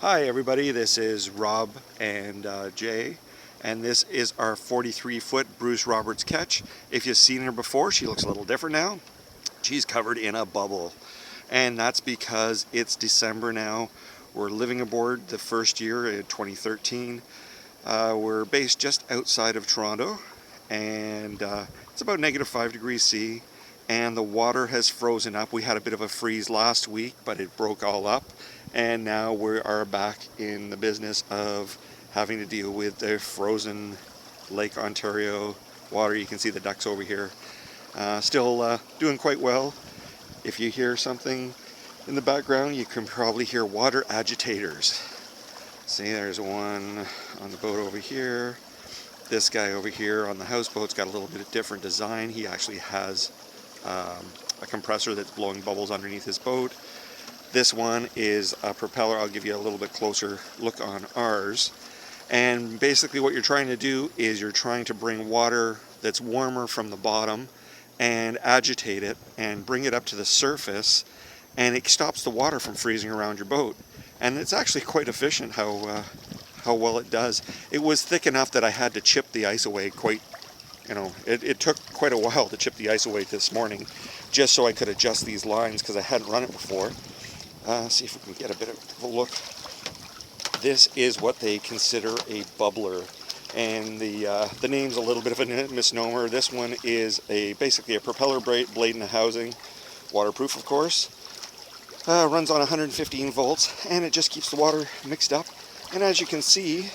Hi everybody, this is Rob and Jay, and this is our 43-foot Bruce Roberts Ketch. If you've seen her before, she looks a little different now. She's covered in a bubble, and that's because it's December now. We're living aboard the first year in 2013. We're based just outside of Toronto, and it's about -5 degrees C, and the water has frozen up. We had a bit of a freeze last week, but it broke all up. And now we are back in the business of having to deal with the frozen Lake Ontario water. You can see the ducks over here. Still doing quite well. If you hear something in the background, you can probably hear water agitators. See, there's one on the boat over here. This guy over here on the houseboat's got a little bit of different design. He actually has a compressor that's blowing bubbles underneath his boat. This one is a propeller. I'll give you a little bit closer look on ours. And basically what you're trying to do is you're trying to bring water that's warmer from the bottom and agitate it and bring it up to the surface, and it stops the water from freezing around your boat. And it's actually quite efficient how well it does. It was thick enough that I had to chip the ice away it took quite a while to chip the ice away this morning just so I could adjust these lines because I hadn't run it before. See if we can get a bit of a look. This is what they consider a bubbler, and the name's a little bit of a misnomer. This one is basically a propeller blade in a housing, waterproof of course. Runs on 115 volts, and it just keeps the water mixed up. And as you can see,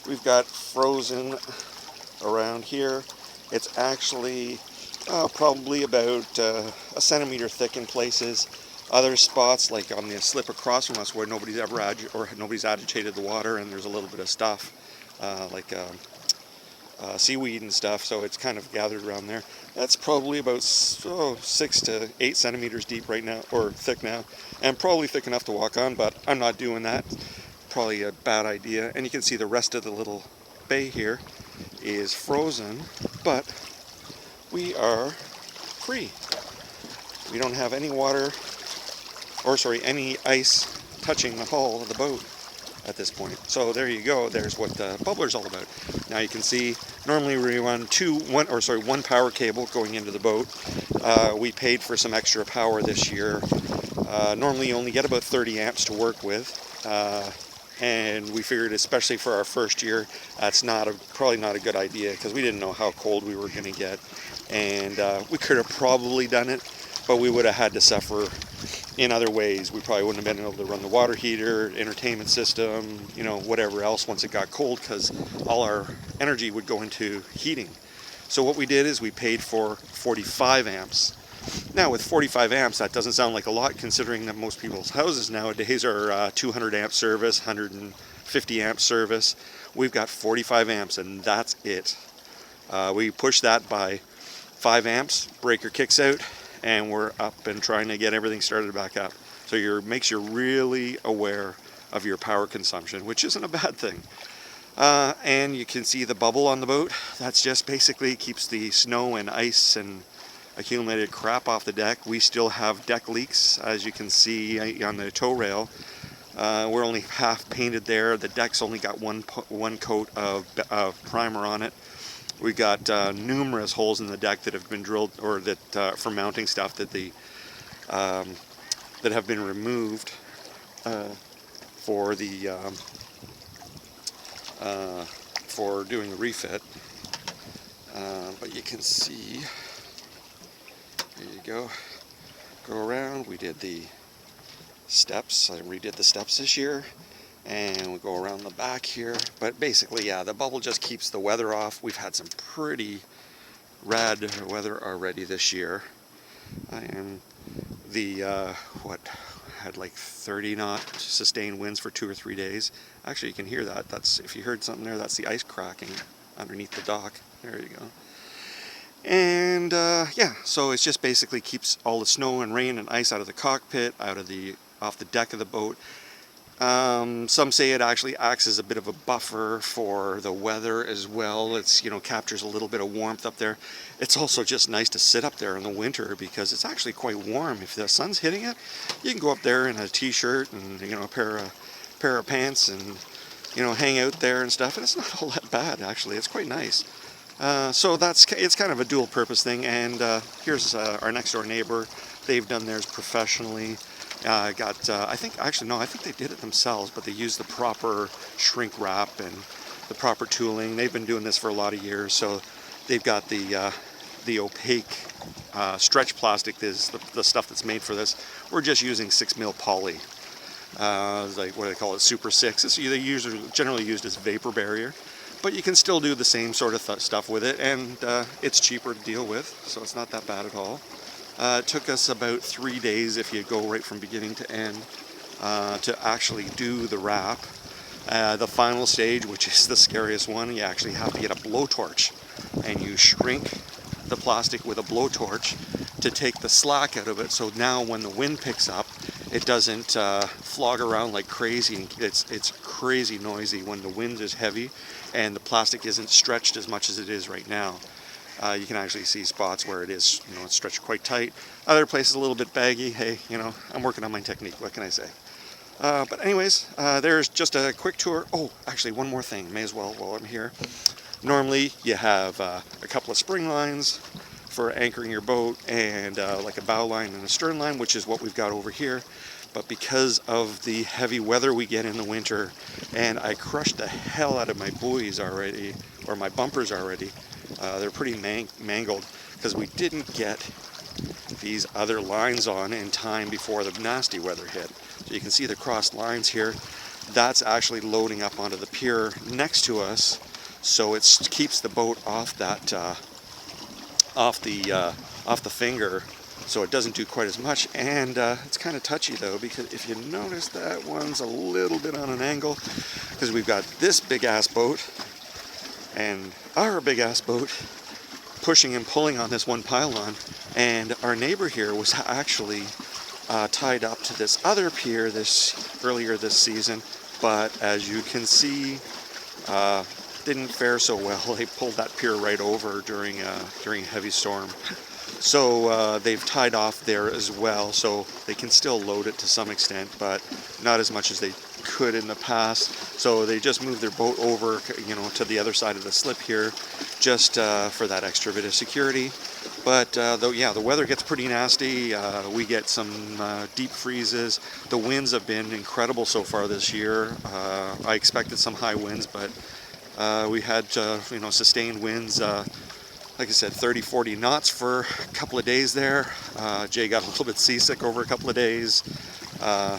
we've got frozen around here. It's actually probably about a centimeter thick in places. Other spots, like on the slip across from us, where nobody's agitated the water, and there's a little bit of stuff like seaweed and stuff, so it's kind of gathered around there. That's probably about 6 to 8 centimeters deep right now, or thick now, and probably thick enough to walk on, but I'm not doing that. Probably a bad idea. And you can see the rest of the little bay here is frozen, but we are free. We don't have any water, any ice touching the hull of the boat at this point. So there you go. There's what the bubbler's all about. Now you can see, normally we run one power cable going into the boat. We paid for some extra power this year. Normally you only get about 30 amps to work with. And we figured, especially for our first year, that's probably not a good idea, because we didn't know how cold we were going to get. And we could have probably done it, but we would have had to suffer in other ways. We probably wouldn't have been able to run the water heater, entertainment system, whatever else once it got cold, because all our energy would go into heating. So what we did is we paid for 45 amps. Now with 45 amps, that doesn't sound like a lot, considering that most people's houses nowadays are 200 amp service, 150 amp service. We've got 45 amps, and that's it. We push that by 5 amps, breaker kicks out, and we're up and trying to get everything started back up. So makes you really aware of your power consumption, which isn't a bad thing. And you can see the bubble on the boat. That's just basically keeps the snow and ice and accumulated crap off the deck. We still have deck leaks, as you can see on the tow rail. We're only half painted there. The deck's only got one coat of primer on it. We got numerous holes in the deck that have been drilled, or that for mounting stuff that have been removed for doing the refit. But you can see. There you go. Go around. We did the steps. I redid the steps this year. And we go around the back here. But basically, yeah, the bubble just keeps the weather off. We've had some pretty rad weather already this year. And had like 30 knot sustained winds for 2 or 3 days. Actually, you can hear that. If you heard something there, that's the ice cracking underneath the dock. There you go. And yeah, so it just basically keeps all the snow and rain and ice out of the cockpit, off the deck of the boat. Some say it actually acts as a bit of a buffer for the weather as well. It's, captures a little bit of warmth up there. It's also just nice to sit up there in the winter because it's actually quite warm. If the sun's hitting it, you can go up there in a t-shirt and, a pair of pair of pants and, you know, hang out there and stuff. And it's not all that bad, actually. It's quite nice. So it's kind of a dual purpose thing. And here's our next door neighbor. They've done theirs professionally. I think they did it themselves, but they used the proper shrink wrap and the proper tooling. They've been doing this for a lot of years, so they've got the opaque stretch plastic is the stuff that's made for this. We're just using 6mm poly. Like what do they call it, Super 6. It's generally used as vapor barrier, but you can still do the same sort of stuff with it, and it's cheaper to deal with, so it's not that bad at all. It took us about 3 days, if you go right from beginning to end, to actually do the wrap. The final stage, which is the scariest one, you actually have to get a blowtorch, and you shrink the plastic with a blowtorch to take the slack out of it, so now when the wind picks up, it doesn't flog around like crazy. It's crazy noisy when the wind is heavy and the plastic isn't stretched as much as it is right now. You can actually see spots where it is, you know, it's stretched quite tight. Other places a little bit baggy. Hey, you know, I'm working on my technique. What can I say? But anyways, there's just a quick tour. Oh, actually, one more thing. May as well while I'm here. Normally, you have a couple of spring lines for anchoring your boat and like a bow line and a stern line, which is what we've got over here. But because of the heavy weather we get in the winter, and I crushed the hell out of my buoys already, or my bumpers already, they're pretty mangled because we didn't get these other lines on in time before the nasty weather hit. So you can see the crossed lines here. That's actually loading up onto the pier next to us, so it keeps the boat off that off the finger, so it doesn't do quite as much. And it's kind of touchy though, because if you notice, that one's a little bit on an angle because we've got this big ass boat and our big ass boat pushing and pulling on this one pylon, and our neighbor here was actually tied up to this other pier earlier this season, but as you can see, didn't fare so well. They pulled that pier right over during a heavy storm. So they've tied off there as well, so they can still load it to some extent, but not as much as they could in the past. So they just moved their boat over, you know, to the other side of the slip here, just for that extra bit of security. But though, yeah, the weather gets pretty nasty. We get some deep freezes. The winds have been incredible so far this year. I expected some high winds, but we had you know, sustained winds. Like I said, 30-40 knots for a couple of days there. Jay got a little bit seasick over a couple of days,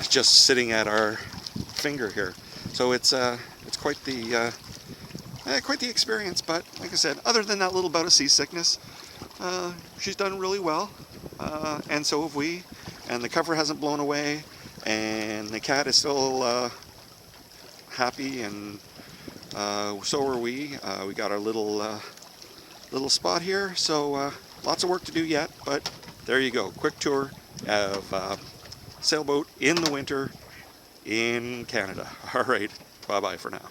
just sitting at our finger here. So it's quite the experience. But like I said, other than that little bout of seasickness, she's done really well, and so have we. And the cover hasn't blown away, and the cat is still happy, and so are we. We got our little spot here, so lots of work to do yet, but there you go. Quick tour of sailboat in the winter in Canada. All right, bye-bye for now.